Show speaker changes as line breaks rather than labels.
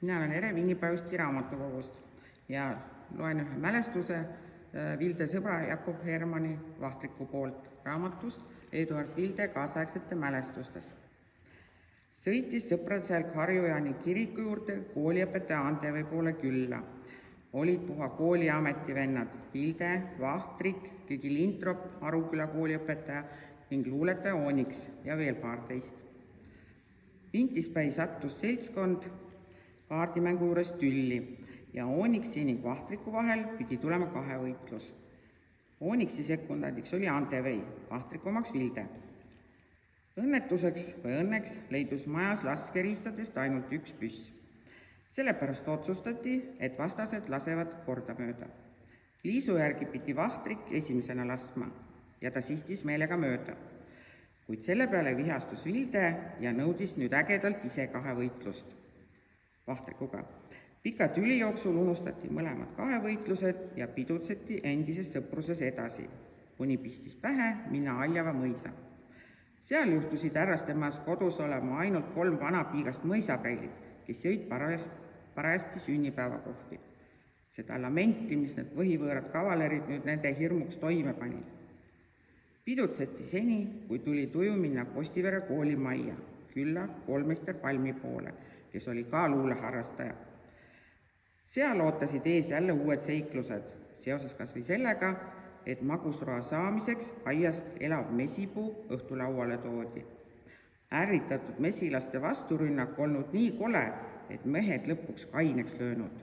Mina olen Ere Vinnipäevasti raamatukogust ja loen ühe mälestuse Vilde sõbra Jakob Hermanni Vahtriku poolt raamatust Eduard Vilde kaasaegsete mälestustes. Sõitis sõprad seal Harju-Jaani kiriku juurde kooliõpetaja Andevee poole külla. Olid puha kooli ametivennad Vilde, Vahtrik, Kügi Lintrop, Aruküla kooliõpetaja ning luuletaja Ooniks ja veel paar teist. Vintispäi sattus seltskond kaardimängu juures tülli ja Ooniksi ning Vahtriku vahel pidi tulema kahevõitlus. Ooniksi sekundandiks oli Andevei, Vahtriku omaks Vilde. Õnnetuseks või õnneks leidus majas laskeriistadest ainult üks püss. Sellepärast otsustati, et vastased lasevad kordamööda. Liisu järgi pidi Vahtrik esimesena laskma ja ta sihtis meelega mööda. Kuid selle peale vihastus Vilde ja nõudis nüüd ägedalt ise kahevõitlust Vahtrikuga. Pika tüli jooksul unustati mõlemad kahevõitlused ja pidutseti endises sõpruses edasi, kuni pistis pähe minna Aljava mõisa. Seal juhtusid härrastemaas kodus olema ainult 3 vanapiigast mõisapreilit, kes jõid parajasti sünnipäevakohti. Seda lamenti, mis need võhivõõrad kavalerid nüüd nende hirmuks toime panid. Pidutseti seni, kui tuli tuju minna Postivere koolimajja, külla koolmeister Palmi poole, kes oli ka luuleharrastaja. Seal ootasid ees jälle uued seiklused, seoses kas või sellega, et magusroa saamiseks aiast elav mesipuu õhtulauale toodi. Ärritatud mesilaste vasturünnak olnud nii kole, et mehed lõpuks kaineks löönud.